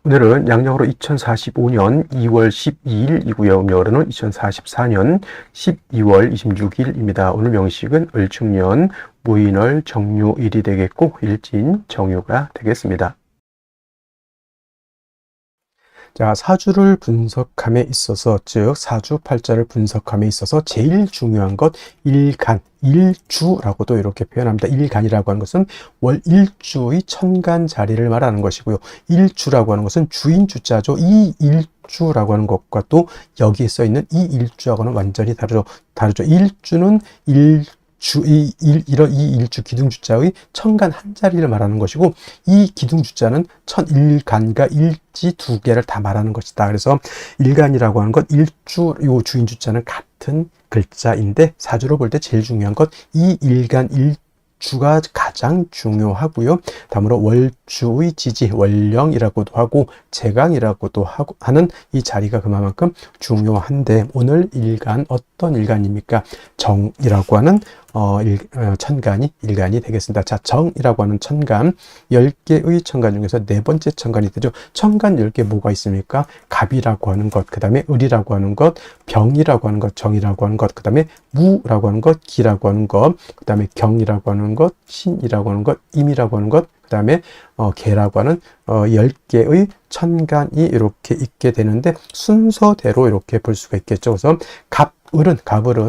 오늘은 양력으로 2045년 2월 12일이고요. 음력으로는 2044년 12월 26일입니다. 오늘 명식은 을축년 무인월 정묘일이 되겠고 일진 정유가 되겠습니다. 자, 사주를 분석함에 있어서, 즉 사주팔자를 분석함에 있어서 제일 중요한 것 일간, 일주라고도 이렇게 표현합니다. 일간이라고 하는 것은 월 일주의 천간 자리를 말하는 것이고요. 일주라고 하는 것은 주인 주자죠. 이 일주라고 하는 것과 또 여기에 써 있는 이 일주하고는 완전히 다르죠. 일주는 이런 이 일주 기둥주자의 천간 한 자리를 말하는 것이고, 이 기둥주자는 천일간과 일지 두 개를 다 말하는 것이다. 그래서 일간이라고 하는 것, 일주, 요 주인주자는 같은 글자인데, 사주로 볼 때 제일 중요한 것, 이 일간, 일주가 가장 중요하고요. 다음으로 월주의 지지, 월령이라고도 하고 제강이라고도 하는 이 자리가 그만큼 중요한데, 오늘 일간 어떤 일간입니까? 정이라고 하는 천간이 일간이 되겠습니다. 자, 정이라고 하는 천간, 10개의 천간 중에서 네 번째 천간이 되죠. 천간 10개 뭐가 있습니까? 갑이라고 하는 것, 그 다음에 을이라고 하는 것, 병이라고 하는 것, 정이라고 하는 것, 그 다음에 무라고 하는 것, 기라고 하는 것, 그 다음에 경이라고 하는 것, 신이라고 하는 것, 임이라고 하는 것, 그 다음에 개라고 하는 10개의 천간이 이렇게 있게 되는데, 순서대로 이렇게 볼 수가 있겠죠. 그래서 갑을은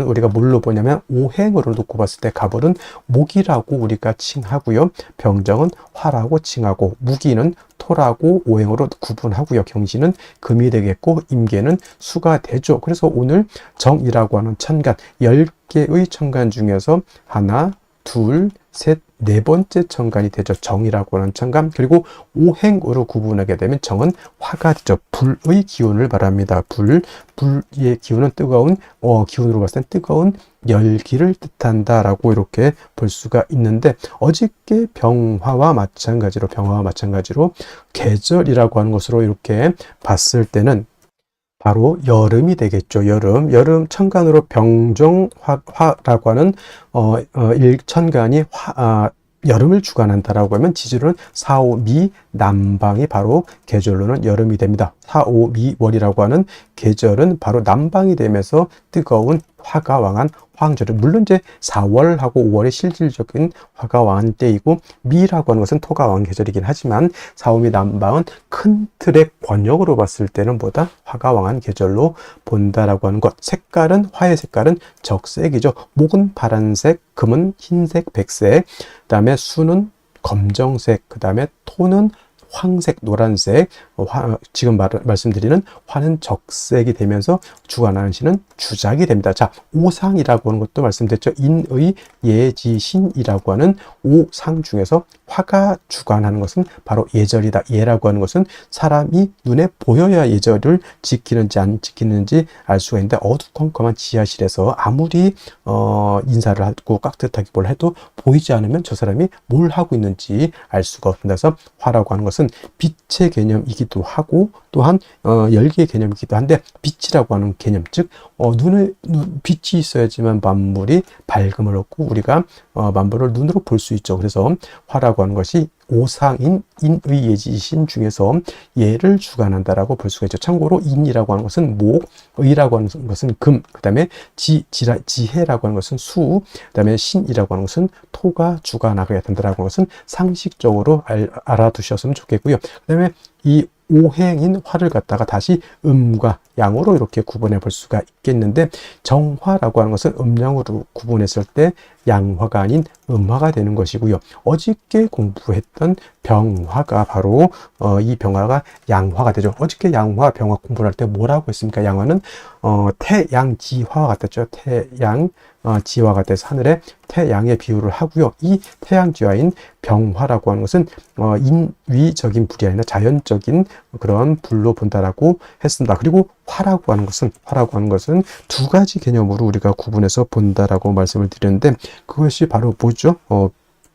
우리가 뭘로 보냐면 오행으로 놓고 봤을 때 갑을은 목이라고 우리가 칭하고요. 병정은 화라고 칭하고, 무기는 토라고 오행으로 구분하고요. 경신은 금이 되겠고, 임계는 수가 되죠. 그래서 오늘 정이라고 하는 천간, 10개의 천간 중에서 하나, 둘, 셋, 네 번째 천간이 되죠. 정이라고 하는 천간. 그리고 오행으로 구분하게 되면 정은 화가 되죠. 불의 기운을 말합니다. 불의 기운은 뜨거운, 기운으로 봤을 땐 뜨거운 열기를 뜻한다라고 이렇게 볼 수가 있는데, 어저께 병화와 마찬가지로 계절이라고 하는 것으로 이렇게 봤을 때는 바로 여름이 되겠죠. 여름 천간으로 병정화라고 하는 일천간이 여름을 주관한다라고 하면, 지지로는 사오미 남방이 바로 계절로는 여름이 됩니다. 사오미월이라고 하는 계절은 바로 남방이 되면서 뜨거운 화가 왕한 황절은, 물론 이제 4월하고 5월의 실질적인 화가 왕한 때이고, 미라고 하는 것은 토가 왕한 계절이긴 하지만, 사오미 남방은 큰 틀의 권역으로 봤을 때는 보다 화가 왕한 계절로 본다라고 하는 것. 화의 색깔은 적색이죠. 목은 파란색, 금은 흰색, 백색, 그 다음에 수는 검정색, 그 다음에 토는 황색, 노란색, 지금 말씀드리는 화는 적색이 되면서 주관하는 신은 주작이 됩니다. 자, 오상이라고 하는 것도 말씀드렸죠. 인의, 예지, 신이라고 하는 오상 중에서 화가 주관하는 것은 바로 예절이다. 예라고 하는 것은 사람이 눈에 보여야 예절을 지키는지 안 지키는지 알 수가 있는데, 어두컴컴한 지하실에서 아무리 인사를 하고 깍듯하게 뭘 해도 보이지 않으면 저 사람이 뭘 하고 있는지 알 수가 없습니다. 그래서 화라고 하는 것은 빛의 개념이기도 하고, 또한 열기의 개념이기도 한데, 빛이라고 하는 개념, 즉 빛이 있어야지만 만물이 밝음을 얻고 우리가 만물을 눈으로 볼 수 있죠. 그래서 화라고 하는 것이 오상인 인의 예지신 중에서 예를 주관한다라고 볼 수가 있죠. 참고로 인이라고 하는 것은 목, 의라고 하는 것은 금, 그 다음에 지혜라고 하는 것은 수, 그 다음에 신이라고 하는 것은 토가 주관하게 된다라고 하는 것은 상식적으로 알아두셨으면 좋겠고요. 그 다음에 이 오행인 화를 갖다가 다시 음과 양으로 이렇게 구분해 볼 수가 있겠는데, 정화라고 하는 것은 음양으로 구분했을 때 양화가 아닌 음화가 되는 것이고요. 어저께 공부했던 병화가 바로 이 병화가 양화가 되죠. 어저께 양화, 병화 공부를 할 때 뭐라고 했습니까? 양화는 태양지화와 같았죠. 지화가 돼서 하늘에 태양의 비유를 하고요. 이 태양지화인 병화라고 하는 것은 인위적인 불이 아니라 자연적인 그런 불로 본다라고 했습니다. 그리고 화라고 하는 것은 두 가지 개념으로 우리가 구분해서 본다라고 말씀을 드렸는데, 그것이 바로 뭐죠?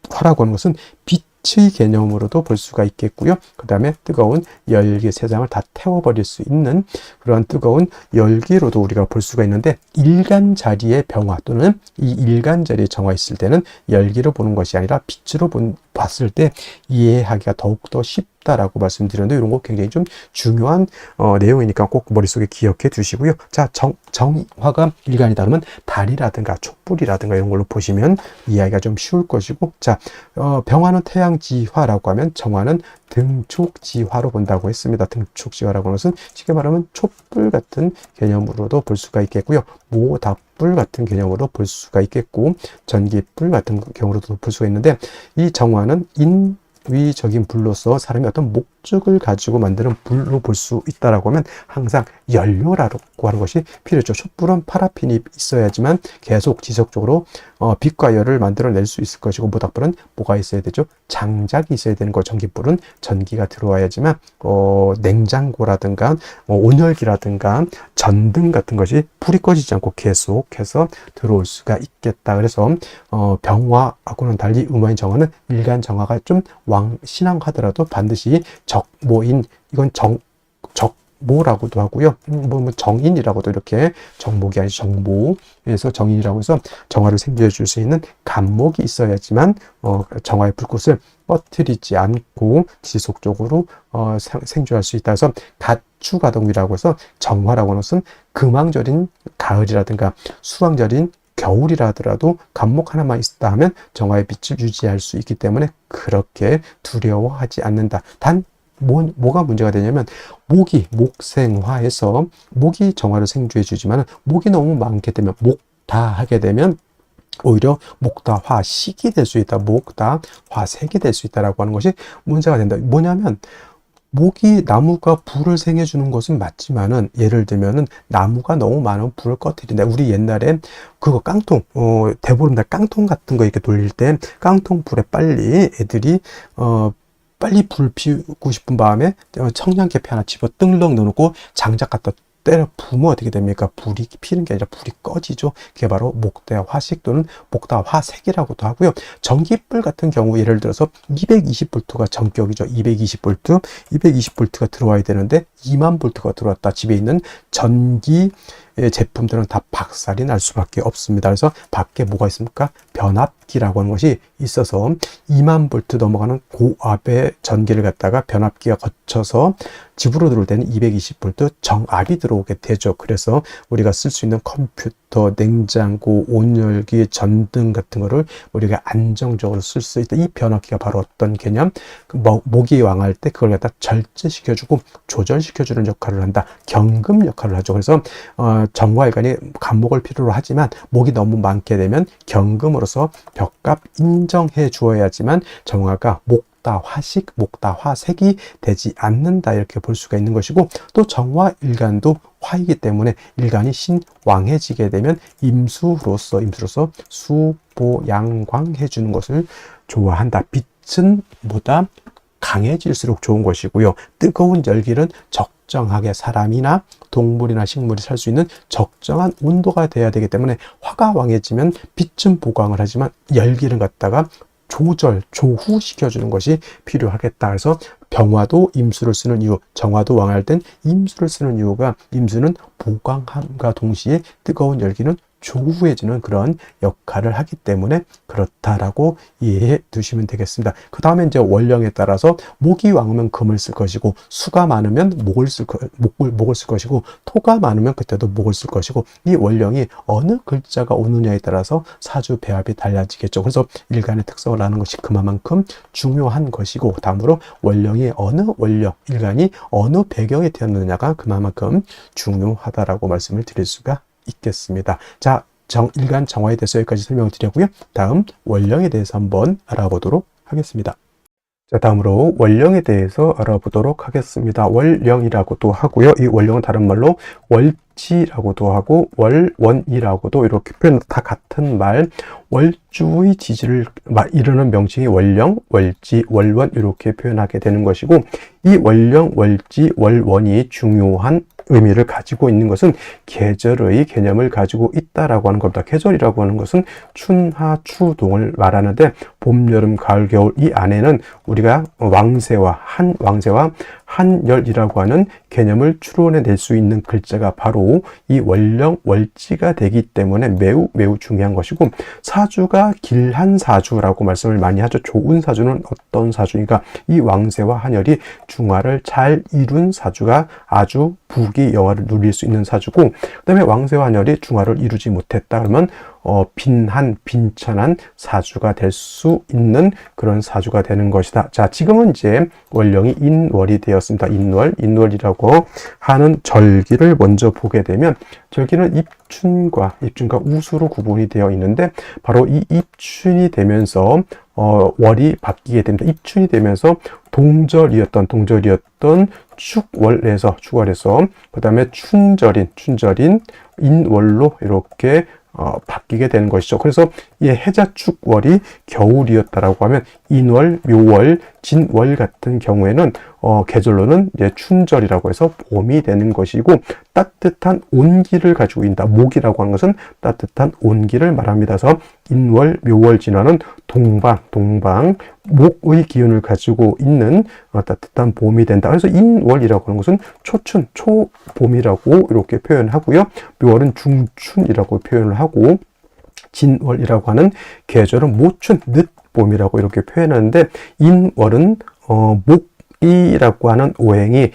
화라고 하는 것은 빛의 개념으로도 볼 수가 있겠고요. 그 다음에 뜨거운 열기 세상을 다 태워버릴 수 있는 그러한 뜨거운 열기로도 우리가 볼 수가 있는데, 일간 자리의 병화 또는 이 일간 자리의 정화 있을 때는 열기로 보는 것이 아니라 빛으로 봤을 때 이해하기가 더욱더 쉽다라고 말씀드렸는데 이런 거 굉장히 좀 중요한 내용이니까 꼭 머릿속에 기억해 두시고요. 자, 정화가 일간이다 그러면 달이라든가 촛불이라든가 이런 걸로 보시면 이해하기가 좀 쉬울 것이고, 자, 병화는 태양지화라고 하면 정화는 등촉지화로 본다고 했습니다. 등촉지화라고 하는 것은 쉽게 말하면 촛불 같은 개념으로도 볼 수가 있겠고요. 모닥불 같은 개념으로 볼 수가 있겠고, 전기불 같은 경우로도 볼 수가 있는데, 이 정화는 인위적인 불로서 사람이 어떤 목적을 가지고 만드는 불로 볼 수 있다라고 하면 항상 연료라고 하는 것이 필요죠. 촛불은 파라핀이 있어야지만 계속 지속적으로 빛과 열을 만들어낼 수 있을 것이고, 모닥불은 뭐가 있어야 되죠? 장작이 있어야 되는 거. 전기불은 전기가 들어와야지만 냉장고라든가 온열기라든가 전등 같은 것이 불이 꺼지지 않고 계속해서 들어올 수가 있겠다. 그래서 병화하고는 달리 음화인 정화는 일간 정화가 좀 왕신앙하더라도 반드시 적모인, 이건 정모라고도 하고요. 정인이라고도, 이렇게 정목이 아니죠. 정모에서 정인이라고 해서 정화를 생겨줄 수 있는 간목이 있어야지만 정화의 불꽃을 뻗뜨리지 않고 지속적으로 생존할 수 있다. 그래서 가추가동이라고 해서 정화라고 하는 것은 금왕절인 가을이라든가 수왕절인 겨울이라 하더라도 간목 하나만 있다 하면 정화의 빛을 유지할 수 있기 때문에 그렇게 두려워하지 않는다. 단 뭐가 문제가 되냐면 목생화에서 목이 정화를 생주해 주지만 목이 너무 많게 되면 목다하게 되면 오히려 목다화식이 될 수 있다. 목다화색이 될 수 있다라고 하는 것이 문제가 된다. 뭐냐면 나무가 불을 생해주는 것은 맞지만은, 예를 들면은 나무가 너무 많은 불을 꺼뜨린다. 우리 옛날에 그거 깡통, 대보름 날 깡통 같은 거 이렇게 돌릴 때 깡통 불에 빨리 애들이 빨리 불 피우고 싶은 마음에 청량계피 하나 집어 뜬렁 넣어놓고 장작 갖다 때려 부으면 어떻게 됩니까? 불이 피는 게 아니라 불이 꺼지죠. 그게 바로 목대화식 또는 목다화색이라고도 하고요. 전기불 같은 경우 예를 들어서 220V가 전격이죠. 220V가 들어와야 되는데 20000V가 들어왔다. 집에 있는 전기 제품들은 다 박살이 날 수밖에 없습니다. 그래서 밖에 뭐가 있습니까? 변압기라고 하는 것이 있어서 20000V 넘어가는 고압의 전기를 갖다가 변압기가 거쳐서 집으로 들어올 때는 220V 정압이 들어오게 되죠. 그래서 우리가 쓸 수 있는 컴퓨터, 냉장고, 온열기, 전등 같은 거를 우리가 안정적으로 쓸 수 있다. 이 변압기가 바로 어떤 개념? 목이 왕할 때 그걸 갖다 절제시켜주고 조절시켜주는 역할을 한다. 경금 역할을 하죠. 그래서 정화일간이 간목을 필요로 하지만 목이 너무 많게 되면 경금으로서 벽값 인정해 주어야지만 정화가 목다화식, 목다화색이 되지 않는다. 이렇게 볼 수가 있는 것이고, 또 정화일간도 화이기 때문에 일간이 신왕해지게 되면 임수로서 수보양광해 주는 것을 좋아한다. 빛은 보다 강해질수록 좋은 것이고요. 뜨거운 열기는 적정하게 사람이나 동물이나 식물이 살 수 있는 적정한 온도가 돼야 되기 때문에 화가 왕해지면 빛은 보강을 하지만 열기를 갖다가 조후시켜주는 것이 필요하겠다. 그래서 병화도 임수를 쓰는 이유, 정화도 왕할 땐 임수를 쓰는 이유가, 임수는 보강함과 동시에 뜨거운 열기는 조후해지는 그런 역할을 하기 때문에 그렇다라고 이해해 두시면 되겠습니다. 그 다음에 이제 원령에 따라서 목이 왕으면 금을 쓸 것이고, 수가 많으면 목을 쓸 것이고, 토가 많으면 그때도 목을 쓸 것이고, 이 원령이 어느 글자가 오느냐에 따라서 사주 배합이 달라지겠죠. 그래서 일간의 특성을 아는 것이 그만큼 중요한 것이고, 다음으로 원령이 어느 원령, 일간이 어느 배경에 태어났느냐가 그만큼 중요하다라고 말씀을 드릴 수가 있겠습니다. 자, 일간 정화에 대해서 여기까지 설명을 드렸고요. 다음 원령에 대해서 한번 알아보도록 하겠습니다. 자, 다음으로 원령에 대해서 알아보도록 하겠습니다. 월령이라고도 하고요. 이 월령은 다른 말로 월지라고도 하고 월원이라고도 이렇게 표현, 다 같은 말, 월주의 지지를 이루는 명칭이 월령, 월지, 월원 이렇게 표현하게 되는 것이고, 이 월령, 월지, 월원이 중요한 의미를 가지고 있는 것은 계절의 개념을 가지고 있다라고 하는 겁니다. 계절이라고 하는 것은 춘하, 추동을 말하는데 봄, 여름, 가을, 겨울 이 안에는 우리가 왕세와 한열이라고 하는 개념을 추론해낼 수 있는 글자가 바로 이 월령, 월지가 되기 때문에 매우 중요한 것이고, 사주가 길한 사주라고 말씀을 많이 하죠. 좋은 사주는 어떤 사주니까 이 왕세와 한열이 중화를 잘 이룬 사주가 아주 부귀 영화를 누릴 수 있는 사주고, 그 다음에 왕세와 한열이 중화를 이루지 못했다 그러면 빈천한 사주가 될 수 있는 그런 사주가 되는 것이다. 자, 지금은 이제 월령이 인월이 되었습니다. 인월이라고 하는 절기를 먼저 보게 되면, 절기는 입춘과 우수로 구분이 되어 있는데, 바로 이 입춘이 되면서 월이 바뀌게 됩니다. 입춘이 되면서 동절이었던 축월에서 그 다음에 춘절인 인월로 이렇게 바뀌게 되는 것이죠. 그래서 이 해자축월이 겨울이었다라고 하면 인월, 묘월, 진월 같은 경우에는 계절로는 이제 춘절이라고 해서 봄이 되는 것이고, 따뜻한 온기를 가지고 있다. 목이라고 하는 것은 따뜻한 온기를 말합니다. 그래서 인월, 묘월, 진월은 동방, 목의 기운을 가지고 있는 따뜻한 봄이 된다. 그래서 인월이라고 하는 것은 초춘, 초봄이라고 이렇게 표현하고요. 묘월은 중춘이라고 표현을 하고, 진월이라고 하는 계절은 모춘, 늦봄이라고 이렇게 표현하는데, 인월은 목이라고 하는 오행이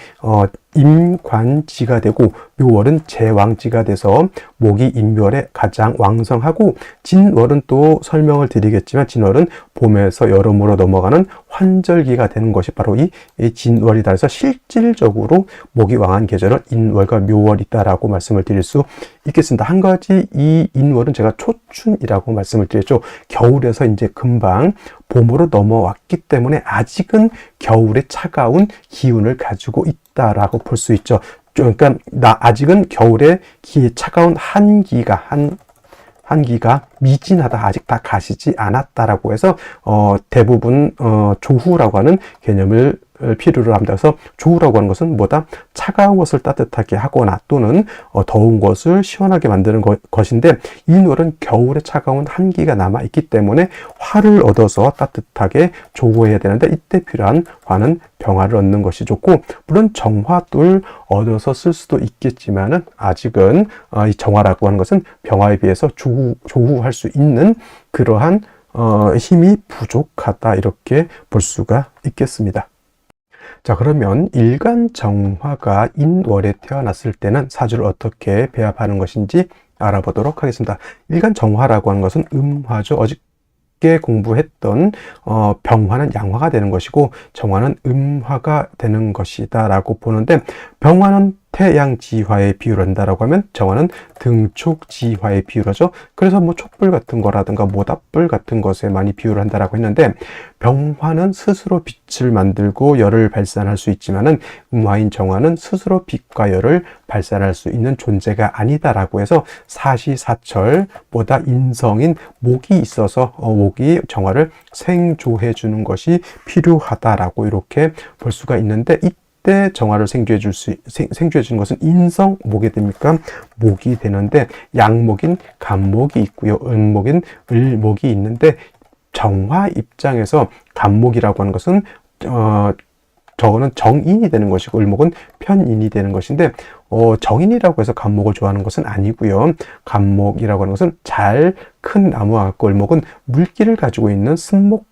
임관지가 되고, 묘월은 제왕지가 돼서 목이 인묘월에 가장 왕성하고, 진월은 또 설명을 드리겠지만, 진월은 봄에서 여름으로 넘어가는 환절기가 되는 것이 바로 이 진월이다. 그래서 실질적으로 목이 왕한 계절은 인월과 묘월이다라고 말씀을 드릴 수 있겠습니다. 한 가지, 이 인월은 제가 초춘이라고 말씀을 드렸죠. 겨울에서 이제 금방 봄으로 넘어왔기 때문에 아직은 겨울의 차가운 기운을 가지고 있다라고 볼 수 있죠. 그러니까 아직은 겨울에 차가운 한기가 미진하다, 아직 다 가시지 않았다라고 해서 대부분 조후라고 하는 개념을 필요로 합니다. 그래서 조후라고 하는 것은 뭐다? 차가운 것을 따뜻하게 하거나 또는 더운 것을 시원하게 만드는 것인데, 인월은 겨울에 차가운 한기가 남아있기 때문에 화를 얻어서 따뜻하게 조후해야 되는데, 이때 필요한 화는 병화를 얻는 것이 좋고, 물론 정화를 얻어서 쓸 수도 있겠지만은 아직은 이 정화라고 하는 것은 병화에 비해서 조후할 수 있는 그러한 힘이 부족하다, 이렇게 볼 수가 있겠습니다. 자, 그러면 일간 정화가 인월에 태어났을 때는 사주를 어떻게 배합하는 것인지 알아보도록 하겠습니다. 일간 정화라고 하는 것은 음화죠. 어저께 공부했던 병화는 양화가 되는 것이고, 정화는 음화가 되는 것이다 라고 보는데, 병화는 태양지화에 비유를 한다라고 하면 정화는 등촉지화에 비유를 하죠. 그래서 뭐 촛불 같은 거라든가 모닥불 같은 것에 많이 비유를 한다라고 했는데, 병화는 스스로 빛을 만들고 열을 발산할 수 있지만은 음화인 정화는 스스로 빛과 열을 발산할 수 있는 존재가 아니다라고 해서 사시사철보다 인성인 목이 있어서 목이 정화를 생조해 주는 것이 필요하다라고 이렇게 볼 수가 있는데, 때 정화를 생조해 주는 것은 인성 목이 됩니까? 목이 되는데, 양목인 간목이 있고요. 은목인 을목이 있는데, 정화 입장에서 간목이라고 하는 것은 저거는 정인이 되는 것이고, 을목은 편인이 되는 것인데, 정인이라고 해서 간목을 좋아하는 것은 아니고요. 간목이라고 하는 것은 잘 큰 나무와 같고, 을목은 물기를 가지고 있는 쓴목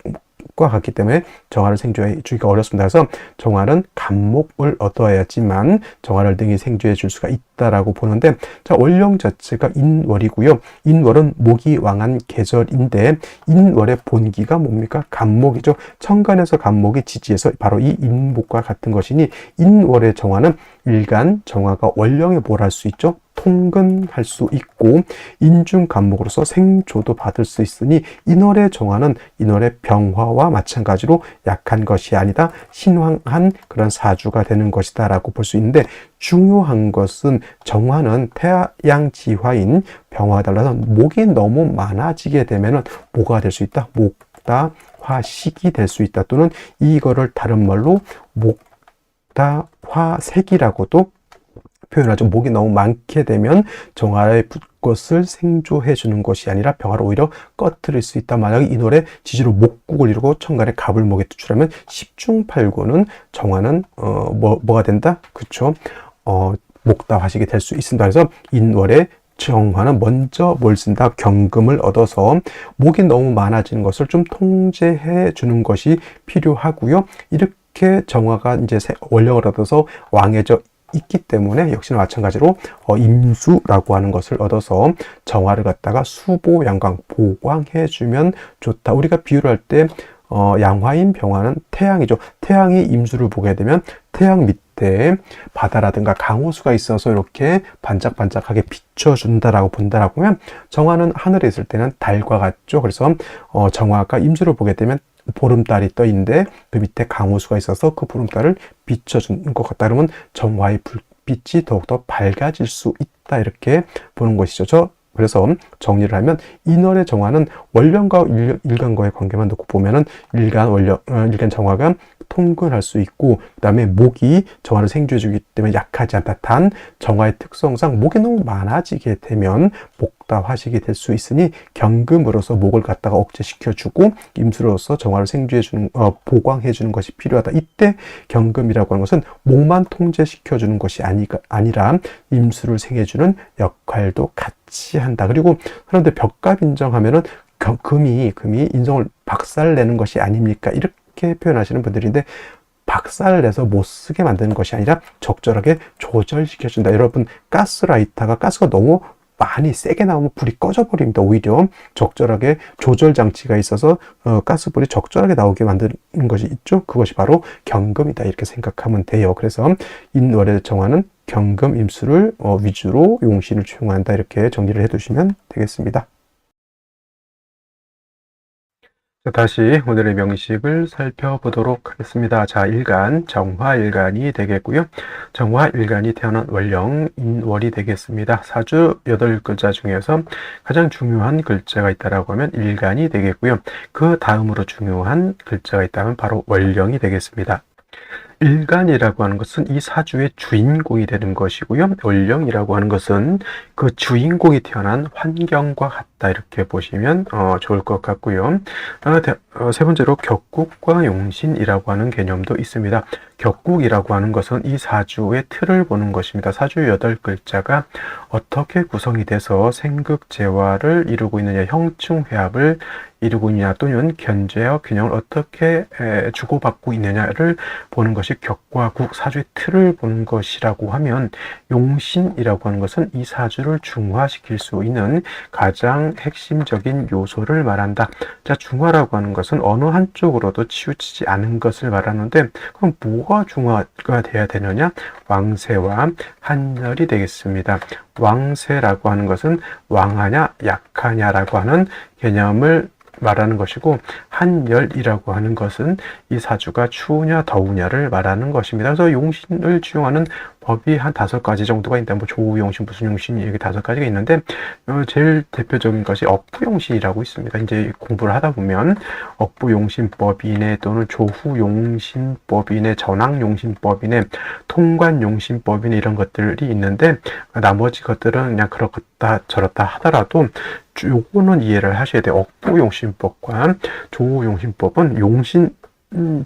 과 같기 때문에 정화를 생조해 주기가 어렵습니다. 그래서 정화는 간목을 얻어야지만 정화를 능히 생조해 줄 수가 있다라고 보는데, 자, 월령 자체가 인월이고요. 인월은 목이 왕한 계절인데, 인월의 본기가 뭡니까? 간목이죠. 천간에서 간목이 지지해서 바로 이 인목과 같은 것이니, 인월의 정화는 일간 정화가 월령에 뭘 할 수 있죠? 통근할 수 있고, 인중 간목으로서 생조도 받을 수 있으니, 인월의 정화는 인월의 병화와 마찬가지로 약한 것이 아니다, 신황한 그런 사주가 되는 것이다 라고 볼 수 있는데, 중요한 것은 정화는 태양지화인 병화와 달라서 목이 너무 많아지게 되면 뭐가 될 수 있다? 목다화식이 될 수 있다, 또는 이거를 다른 말로 목다화색이라고도 표현하죠. 목이 너무 많게 되면 정화에 것을 생조해 주는 것이 아니라 병화를 오히려 꺼트릴 수 있다. 만약에 이 노래 지지로 목국을 이루고 천간에 갑을 목에 투출하면 10중8구는 정화는 뭐가 된다? 그쵸? 목다화식이 될 수 있습니다. 그래서 인월의 정화는 먼저 뭘 쓴다? 경금을 얻어서 목이 너무 많아지는 것을 좀 통제해 주는 것이 필요하고요. 이렇게 정화가 이제 원령을 얻어서 왕해져 있기 때문에 역시나 마찬가지로 임수라고 하는 것을 얻어서 정화를 갖다가 수보 양광 보광해 주면 좋다. 우리가 비유를 할 때 양화인 병화는 태양이죠. 태양이 임수를 보게 되면 태양 밑에 바다라든가 강호수가 있어서 이렇게 반짝반짝하게 비춰준다라고 본다라고 하면 정화는 하늘에 있을 때는 달과 같죠. 그래서 정화가 임수를 보게 되면 보름달이 떠 있는데 그 밑에 강호수가 있어서 그 보름달을 비춰주는 것 같다. 그러면 정화의 불빛이 더욱더 밝아질 수 있다. 이렇게 보는 것이죠. 그래서 정리를 하면 인월의 정화는 원령과 일간과의 관계만 놓고 보면은 일간 정화가 통근할 수 있고, 그 다음에 목이 정화를 생주해 주기 때문에 약하지 않다. 단 정화의 특성상 목이 너무 많아지게 되면 목다화식이 될 수 있으니 경금으로서 목을 갖다가 억제시켜 주고 임수로서 정화를 생주해 주는 보강해 주는 것이 필요하다. 이때 경금이라고 하는 것은 목만 통제시켜 주는 것이 아니라 임수를 생해 주는 역할도 같이 한다. 그리고 그런데 벽갑 인정하면은 금이 인성을 박살내는 것이 아닙니까? 이렇게 표현하시는 분들인데, 박살을 내서 못 쓰게 만드는 것이 아니라 적절하게 조절시켜준다. 여러분, 가스라이터가 가스가 너무 많이 세게 나오면 불이 꺼져 버립니다. 오히려 적절하게 조절 장치가 있어서 가스불이 적절하게 나오게 만드는 것이 있죠. 그것이 바로 경금이다. 이렇게 생각하면 돼요. 그래서 인월의 정화는 경금 임수를 위주로 용신을 추용한다. 이렇게 정리를 해두시면 되겠습니다. 다시 오늘의 명식을 살펴보도록 하겠습니다. 자, 일간, 정화일간이 되겠고요. 정화일간이 태어난 월령, 인월이 되겠습니다. 사주 8글자 중에서 가장 중요한 글자가 있다라고 하면 일간이 되겠고요. 그 다음으로 중요한 글자가 있다면 바로 월령이 되겠습니다. 일간이라고 하는 것은 이 사주의 주인공이 되는 것이고요. 월령이라고 하는 것은 그 주인공이 태어난 환경과 같다. 이렇게 보시면 좋을 것 같고요. 세 번째로 격국과 용신이라고 하는 개념도 있습니다. 격국이라고 하는 것은 이 사주의 틀을 보는 것입니다. 사주 8글자가 어떻게 구성이 돼서 생극재화를 이루고 있느냐, 형충회합을 이루고 있느냐, 또는 견제와 균형을 어떻게 주고받고 있느냐를 보는 것이 격과 국, 사주의 틀을 보는 것이라고 하면, 용신이라고 하는 것은 이 사주를 중화시킬 수 있는 가장 핵심적인 요소를 말한다. 자, 중화라고 하는 것은 어느 한쪽으로도 치우치지 않은 것을 말하는데, 그럼 뭐가 중화가 돼야 되느냐? 왕세와 한열이 되겠습니다. 왕세라고 하는 것은 왕하냐 약하냐라고 하는 개념을 말하는 것이고, 한열이라고 하는 것은 이 사주가 추우냐 더우냐를 말하는 것입니다. 그래서 용신을 추용하는 법이 한 5가지 정도가 있는데, 뭐 조우용신, 무슨 용신, 이렇게 5가지가 있는데, 제일 대표적인 것이 억부용신이라고 있습니다. 이제 공부를 하다 보면 억부용신법이네, 또는 조후용신법이네, 전항용신법이네, 통관용신법이네, 이런 것들이 있는데, 나머지 것들은 그냥 그렇다 저렇다 하더라도 요거는 이해를 하셔야 돼요. 억부용신법과 조우용신법은 용신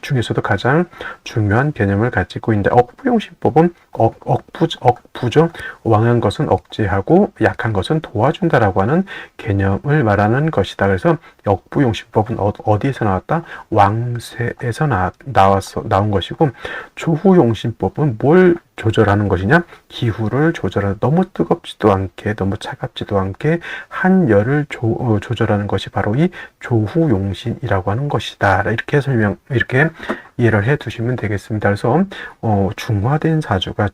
중에서도 가장 중요한 개념을 가지고 있는데, 억부용신법은 억부죠. 왕한 것은 억제하고 약한 것은 도와준다라고 하는 개념을 말하는 것이다. 그래서 억부용신법은 어디에서 나왔다? 왕세에서 나온 것이고, 조후용신법은 뭘 조절하는 것이냐? 기후를 조절하는, 너무 뜨겁지도 않게 너무 차갑지도 않게 한열을 조절하는 것이 바로 이 조후용신이라고 하는 것이다. 이렇게 이해를 해 두시면 되겠습니다. 그래서 중화된 사주가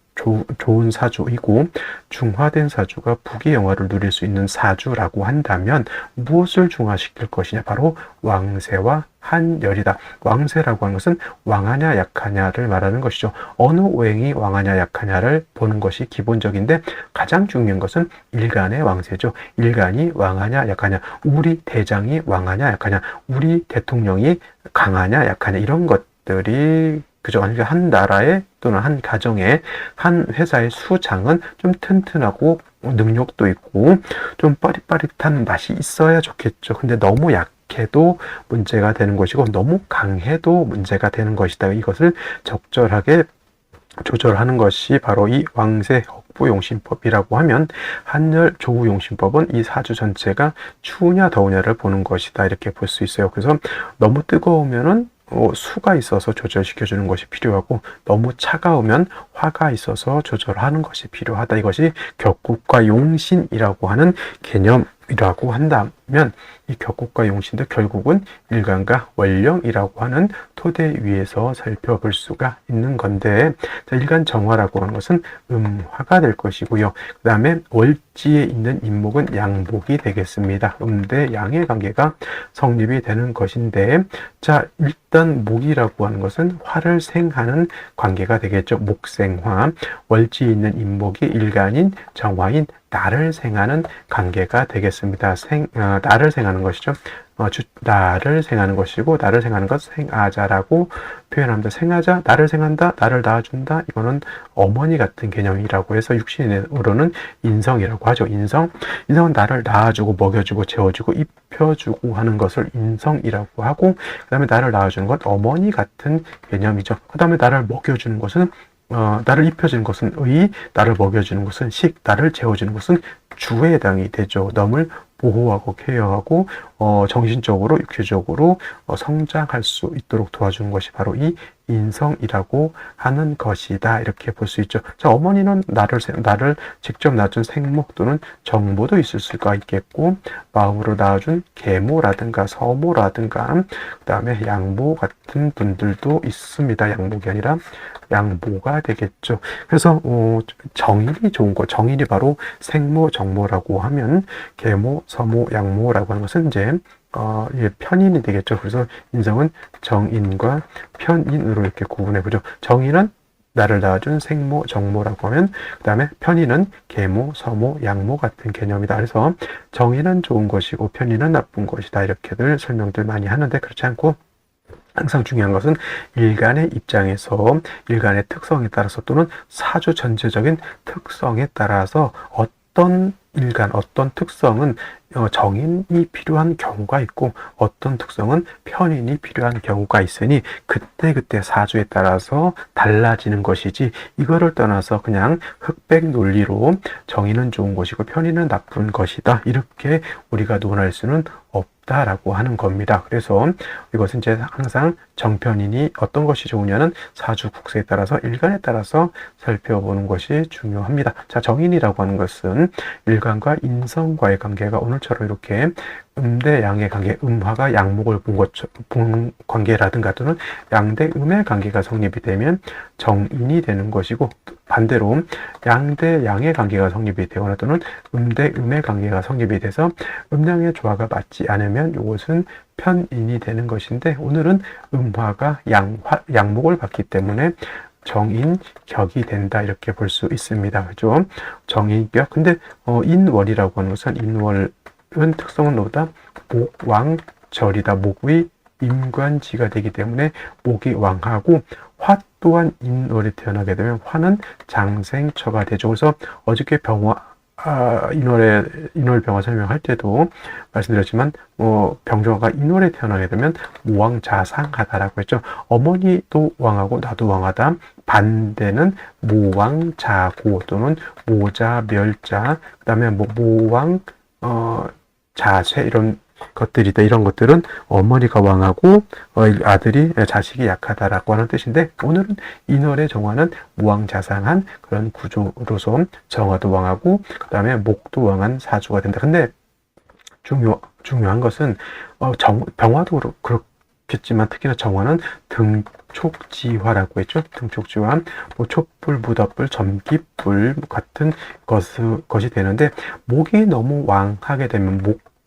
좋은 사주이고, 중화된 사주가 부귀 영화를 누릴 수 있는 사주라고 한다면 무엇을 중화시킬 것이냐? 바로 왕세와 한열이다. 왕세라고 하는 것은 왕하냐 약하냐를 말하는 것이죠. 어느 오행이 왕하냐 약하냐를 보는 것이 기본적인데, 가장 중요한 것은 일간의 왕세죠. 일간이 왕하냐 약하냐, 우리 대장이 왕하냐 약하냐, 우리 대통령이 강하냐 약하냐, 이런 것들이 그죠. 한 나라의 또는 한 가정의, 한 회사의 수장은 좀 튼튼하고 능력도 있고 좀 빠릿빠릿한 맛이 있어야 좋겠죠. 근데 너무 약해도 문제가 되는 것이고 너무 강해도 문제가 되는 것이다. 이것을 적절하게 조절하는 것이 바로 이 왕세 억부용신법이라고 하면, 한열 조우용신법은 이 사주 전체가 추우냐 더우냐를 보는 것이다, 이렇게 볼 수 있어요. 그래서 너무 뜨거우면은 수가 있어서 조절시켜 주는 것이 필요하고, 너무 차가우면 화가 있어서 조절하는 것이 필요하다. 이것이 격국과 용신이라고 하는 개념이라고 한다면, 이 격국과 용신도 결국은 일간과 원령이라고 하는 토대 위에서 살펴볼 수가 있는 건데, 자, 일간 정화라고 하는 것은 음화가 될 것이고요. 그 다음에 월지에 있는 인목은 양목이 되겠습니다. 대 양의 관계가 성립이 되는 것인데, 자, 일단 목이라고 하는 것은 화를 생하는 관계가 되겠죠. 목생화. 월지에 있는 인목이 일간인 정화인 나를 생하는 관계가 되겠습니다. 나를 생하는 것이죠. 나를 생하는 것이고, 나를 생하는 것 생아자라고 표현합니다. 생아자, 나를 생한다, 나를 낳아준다. 이거는 어머니 같은 개념이라고 해서 육신으로는 인성이라고 하죠. 인성은 나를 낳아주고 먹여주고 재워주고 입혀주고 하는 것을 인성이라고 하고, 그 다음에 나를 낳아주는 것 어머니 같은 개념이죠. 그 다음에 나를 먹여주는 것은 나를 입혀주는 것은 의, 나를 먹여주는 것은 식, 나를 재워주는 것은 주에 해당이 되죠. 남을 보호하고 케어하고 정신적으로 육체적으로 성장할 수 있도록 도와주는 것이 바로 이 인성이라고 하는 것이다, 이렇게 볼 수 있죠. 자, 어머니는 나를 직접 낳아준 생모 또는 정모도 있을 수가 있겠고, 마음으로 낳아준 계모라든가 서모라든가 그 다음에 양모 같은 분들도 있습니다. 양목이 아니라 양모가 되겠죠. 그래서 정인이 좋은 거, 정인이 바로 생모, 정모라고 하면 계모, 서모, 양모라고 하는 것은 이제 편인이 되겠죠. 그래서 인성은 정인과 편인으로 이렇게 구분해 보죠. 정인은 나를 낳아준 생모, 정모라고 하면, 그 다음에 편인은 계모, 서모, 양모 같은 개념이다. 그래서 정인은 좋은 것이고 편인은 나쁜 것이다, 이렇게들 설명들 많이 하는데, 그렇지 않고 항상 중요한 것은 일간의 입장에서 일간의 특성에 따라서 또는 사주 전체적인 특성에 따라서 어떤 일간, 어떤 특성은 정인이 필요한 경우가 있고 어떤 특성은 편인이 필요한 경우가 있으니 그때그때 사주에 따라서 달라지는 것이지, 이거를 떠나서 그냥 흑백 논리로 정인은 좋은 것이고 편인은 나쁜 것이다, 이렇게 우리가 논할 수는 없다라고 하는 겁니다. 그래서 이것은 이제 항상 정편인이 어떤 것이 좋으냐는 사주 국세에 따라서 일간에 따라서 살펴보는 것이 중요합니다. 자, 정인이라고 하는 것은 일간과 인성과의 관계가 오늘처럼 이렇게 음대 양의 관계, 음화가 양목을 본 관계라든가 또는 양대 음의 관계가 성립이 되면 정인이 되는 것이고, 반대로 양대 양의 관계가 성립이 되거나 또는 음대 음의 관계가 성립이 돼서 음양의 조화가 맞지 않으면 이것은 편인이 되는 것인데, 오늘은 음화가 양목을 받기 때문에 정인격이 된다, 이렇게 볼 수 있습니다. 그죠? 정인격. 근데 인월이라고 하는 것은, 인월은 특성은 뭐다? 목왕절이다. 목의 임관지가 되기 때문에 목이 왕하고, 화 또한 인월에 태어나게 되면 화는 장생처가 되죠. 그래서 어저께 인월 병화 설명할 때도 말씀드렸지만, 병조화가 인월에 태어나게 되면 모왕자상하다라고 했죠. 어머니도 왕하고 나도 왕하다. 반대는 모왕자고 또는 모자멸자, 그 다음에 모왕 자쇠, 이런 것들이다. 이런 것들은 어머니가 왕하고 자식이 약하다라고 하는 뜻인데, 오늘은 인월의 정화는 무왕자상한 그런 구조로서 정화도 왕하고 그 다음에 목도 왕한 사주가 된다. 근데 중요한 것은 병화도 그렇겠지만 특히나 정화는 등촉지화라고 했죠. 등촉지화, 촛불, 무덤불, 점기불 같은 것이 되는데, 목이 너무 왕하게 되면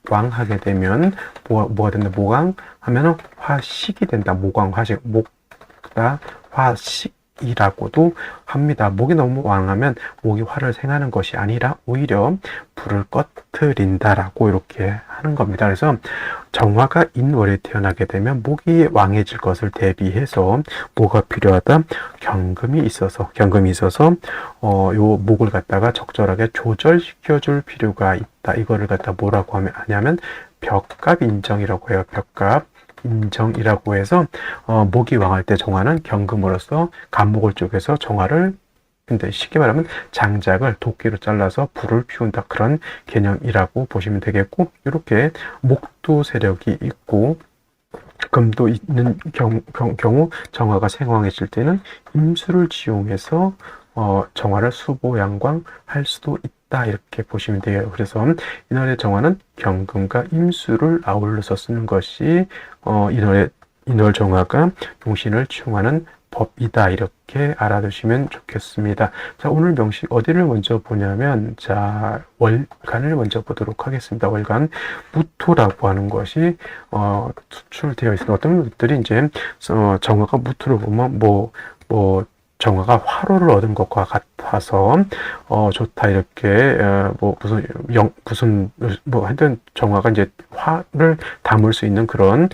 왕하게 되면 뭐가 된다? 모강 하면은 화식이 된다. 모강, 화식, 목다, 화식 이라고도 합니다. 목이 너무 왕하면 목이 화를 생하는 것이 아니라 오히려 불을 꺼트린다라고 이렇게 하는 겁니다. 그래서 정화가 인월에 태어나게 되면 목이 왕해질 것을 대비해서 뭐가 필요하다? 경금이 있어서 요 목을 갖다가 적절하게 조절시켜 줄 필요가 있다. 이거를 갖다 뭐라고 하냐면 벽갑 인정이라고 해요. 벽갑 인정이라고 해서 목이 왕할 때 정화는 경금으로서 간목을 쪼개서 정화를, 근데 쉽게 말하면 장작을 도끼로 잘라서 불을 피운다, 그런 개념이라고 보시면 되겠고, 이렇게 목도 세력이 있고 금도 있는 경우 정화가 생왕해질 때는 임수를 지용해서 정화를 수보양광할 수도 있다, 이렇게 보시면 돼요. 그래서 인월의 정화는 경금과 임수를 아울러서 쓰는 것이 인월 정화가 용신을 치용하는 법이다, 이렇게 알아두시면 좋겠습니다. 자, 오늘 명식 어디를 먼저 보냐면, 자, 월간을 먼저 보도록 하겠습니다. 월간 무토라고 하는 것이 수출되어 있습니다. 어떤 분들이 이제 정화가 무토를 보면 정화가 화로를 얻은 것과 같아서 좋다, 이렇게 하여튼 정화가 이제 화를 담을 수 있는 그런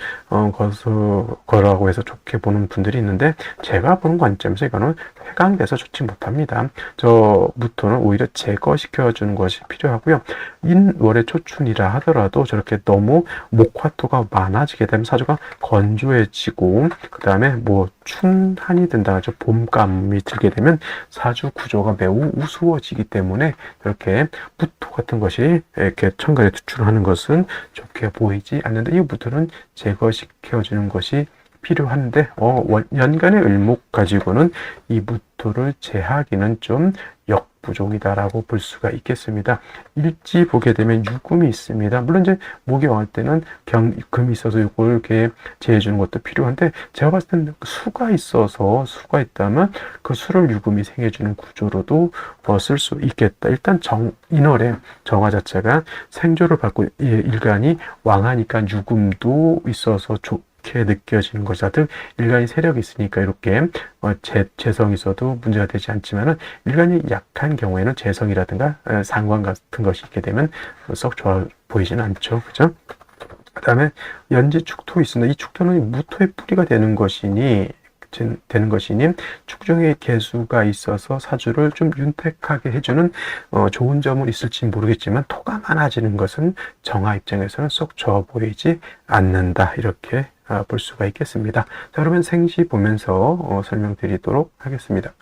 거라고 해서 좋게 보는 분들이 있는데, 제가 보는 관점에서 이거는 해강돼서 좋지 못합니다. 저 무토는 오히려 제거시켜 주는 것이 필요하고요. 인월의 초춘이라 하더라도 저렇게 너무 목화토가 많아지게 되면 사주가 건조해지고, 그 다음에 춘한이 든다 하죠. 봄감이 들게 되면 사주 구조가 매우 우스워지기 때문에 이렇게 무토 같은 것이 이렇게 천간에 투출하는 것은 좋게 보이지 않는데, 이 무토는 제거시켜 주는 것이 필요한데, 연간의 을목 가지고는 이 무토를 제하기는 좀 역부족이다라고 볼 수가 있겠습니다. 일지 보게 되면 유금이 있습니다. 물론 이제 목이 왕할 때는 금이 있어서 이걸 이렇게 제해주는 것도 필요한데, 제가 봤을 때는 수가 있다면 그 수를 유금이 생해주는 구조로도 쓸 수 있겠다. 일단 인월에 정화 자체가 생조를 받고 일간이 왕하니까 유금도 있어서 이렇게 느껴지는 것이다. 즉 일간이 세력이 있으니까 이렇게 재성이 있어도 문제가 되지 않지만은, 일간이 약한 경우에는 재성이라든가 상관 같은 것이 있게 되면 썩 좋아 보이지는 않죠. 그죠? 그 다음에 연지 축토 있습니다. 이 축토는 무토의 뿌리가 되는 것이니 축중에 개수가 있어서 사주를 좀 윤택하게 해주는 좋은 점은 있을지 모르겠지만, 토가 많아지는 것은 정화 입장에서는 썩 좋아 보이지 않는다, 이렇게 볼 수가 있겠습니다. 자, 그러면 생시 보면서 설명드리도록 하겠습니다.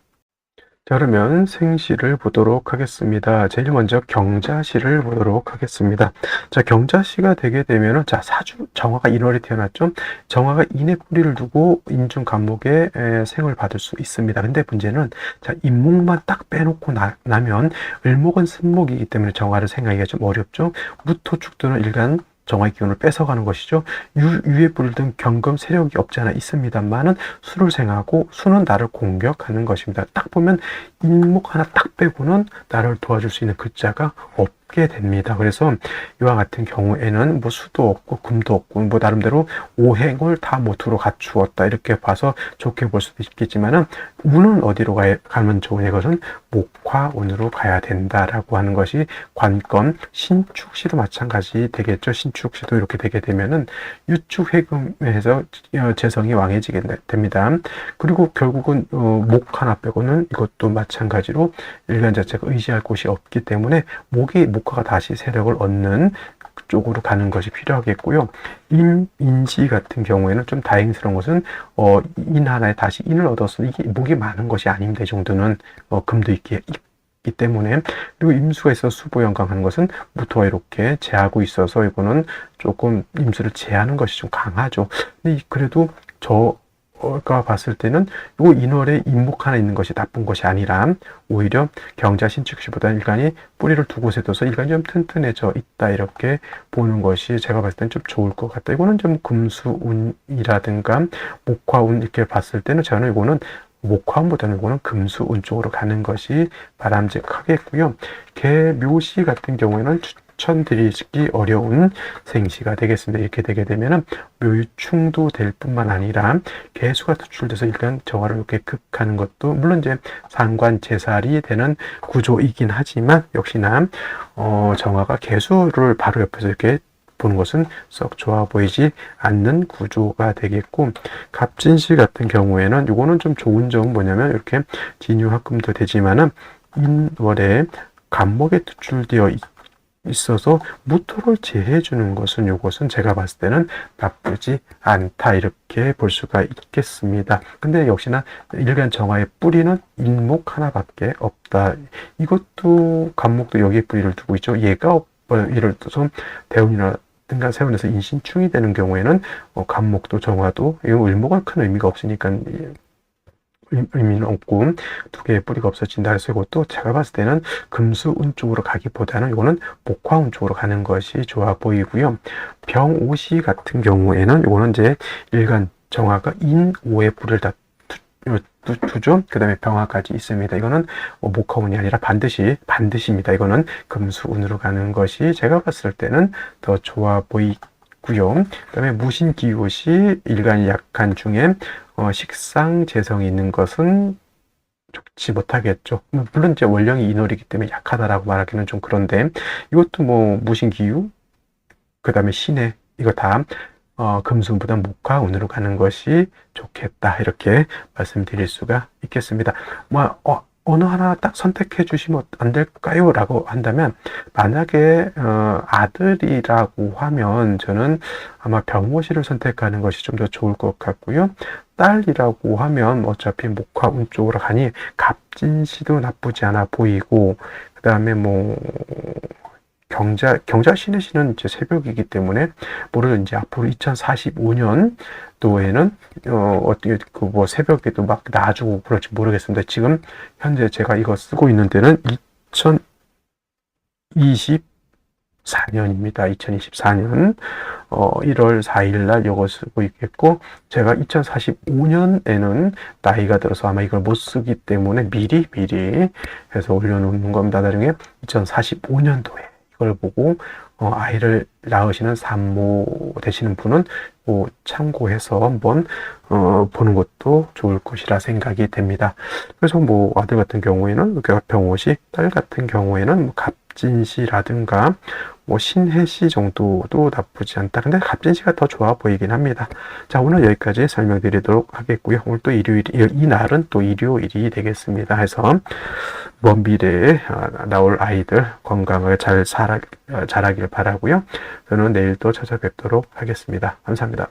자, 그러면 생시를 보도록 하겠습니다. 제일 먼저 경자시를 보도록 하겠습니다. 자, 경자시가 되게 되면은, 자, 사주 정화가 인월에 태어났죠. 정화가 인의 뿌리를 두고 인중 간목에 생을 받을 수 있습니다. 근데 문제는, 자, 인목만 딱 빼놓고 나면 을목은 쓴목이기 때문에 정화를 생각하기가 좀 어렵죠. 무토 축도는 일간 정화의 기운을 뺏어가는 것이죠. 유에 불을 든 경금 세력이 없지 않아 있습니다만은 수를 생하고 수는 나를 공격하는 것입니다. 딱 보면 인목 하나 딱 빼고는 나를 도와줄 수 있는 글자가 없게 됩니다. 그래서 이와 같은 경우에는 수도 없고 금도 없고 나름대로 오행을 다 모토로 갖추었다, 이렇게 봐서 좋게 볼 수도 있겠지만은, 운은 어디로 가면 좋으냐, 것은 목화운으로 가야 된다라고 하는 것이 관건. 신축시도 마찬가지 되겠죠. 신축시도 이렇게 되게 되면은 유축해금에서 재성이 왕해지게 됩니다. 그리고 결국은 목 하나 빼고는 이것도 마찬가지로 일간 자체가 의지할 곳이 없기 때문에 목화가 다시 세력을 얻는 쪽으로 가는 것이 필요하겠고요. 인지 같은 경우에는 좀 다행스러운 것은 인 하나에 다시 인을 얻어서 이게 목이 많은 것이 아닙니다. 이 정도는 금도 있기 때문에. 그리고 임수가 있어서 수보영광하는 것은 무토와 이렇게 제하고 있어서 이거는 조금 임수를 제하는 것이 좀 강하죠. 근데 그래도 저가 봤을 때는 요 인월에 인목 하나 있는 것이 나쁜 것이 아니라, 오히려 경자 신축시보다 일간이 뿌리를 두 곳에 둬서 일간이 좀 튼튼해져 있다, 이렇게 보는 것이 제가 봤을 때는 좀 좋을 것 같다. 이거는 좀 금수운이라든가 목화운 이렇게 봤을 때는 저는 이거는 목화운보다는 이거는 금수운 쪽으로 가는 것이 바람직하겠고요. 개묘시 같은 경우에는 추천드리기 어려운 생시가 되겠습니다. 이렇게 되게 되면은 묘유충도 될 뿐만 아니라 개수가 투출돼서 일단 정화를 이렇게 극하는 것도 물론 이제 상관제살이 되는 구조이긴 하지만 역시나 정화가 개수를 바로 옆에서 이렇게 보는 것은 썩 좋아 보이지 않는 구조가 되겠고, 갑진시 같은 경우에는 이거는 좀 좋은 점은 뭐냐면 이렇게 진유합금도 되지만은 인월에 간목에 투출되어 있어서 무토를 제해 주는 것은 이것은 제가 봤을 때는 나쁘지 않다 이렇게 볼 수가 있겠습니다. 근데 역시나 일간 정화의 뿌리는 인목 하나밖에 없다. 이것도 간목도 여기에 뿌리를 두고 있죠. 얘가 예를 들어서 대운이나 든가 세운에서 인신충이 되는 경우에는 간목도 정화도 이 을목은 큰 의미가 없으니까 의미는 없고 두 개의 뿌리가 없어진다 해서 이것도 제가 봤을 때는 금수운 쪽으로 가기보다는 이거는 목화운 쪽으로 가는 것이 좋아 보이고요. 병오시 같은 경우에는 이거는 이제 일간 정화가 인오의 뿌리를 다 두죠. 그 다음에 병화까지 있습니다. 이거는 목화운이 아니라 반드시입니다. 이거는 금수운으로 가는 것이 제가 봤을 때는 더 좋아 보이고요. 그 다음에 무신기요시 일간이 약한 중에 식상재성이 있는 것은 좋지 못하겠죠. 물론 이제 원령이 인월이기 때문에 약하다라고 말하기는 좀 그런데 이것도 뭐 무신기유 그 다음에 신해 이거 다 금수보다 목화운으로 가는 것이 좋겠다 이렇게 말씀드릴 수가 있겠습니다. 어느 하나 딱 선택해 주시면 안 될까요? 라고 한다면 만약에 아들이라고 하면 저는 아마 병오시를 선택하는 것이 좀 더 좋을 것 같고요. 딸이라고 하면 어차피 목화운 쪽으로 가니 갑진시도 나쁘지 않아 보이고 그 다음에 뭐 경자 신의 신은 이제 새벽이기 때문에 모르는 이제 앞으로 2045년도에는 어떻게 뭐 새벽에도 막 놔주고 그럴지 모르겠습니다. 지금 현재 제가 이거 쓰고 있는 데는 2024년입니다. 2024년 1월 4일 날 이거 쓰고 있겠고 제가 2045년에는 나이가 들어서 아마 이걸 못 쓰기 때문에 미리 해서 올려놓는 겁니다. 나중에 2045년도에 이걸 보고 아이를 낳으시는 산모 되시는 분은 참고해서 한번 보는 것도 좋을 것이라 생각이 됩니다. 그래서 뭐 아들 같은 경우에는 병오시, 딸 같은 경우에는 뭐 갑진시라든가 뭐 신해시 정도도 나쁘지 않다. 근데 갑진시가 더 좋아 보이긴 합니다. 자, 오늘 여기까지 설명드리도록 하겠고요. 오늘 또 이 날은 또 일요일이 되겠습니다. 해서 먼 미래에 나올 아이들 건강을 잘 자라길 바라고요. 저는 내일 또 찾아뵙도록 하겠습니다. 감사합니다.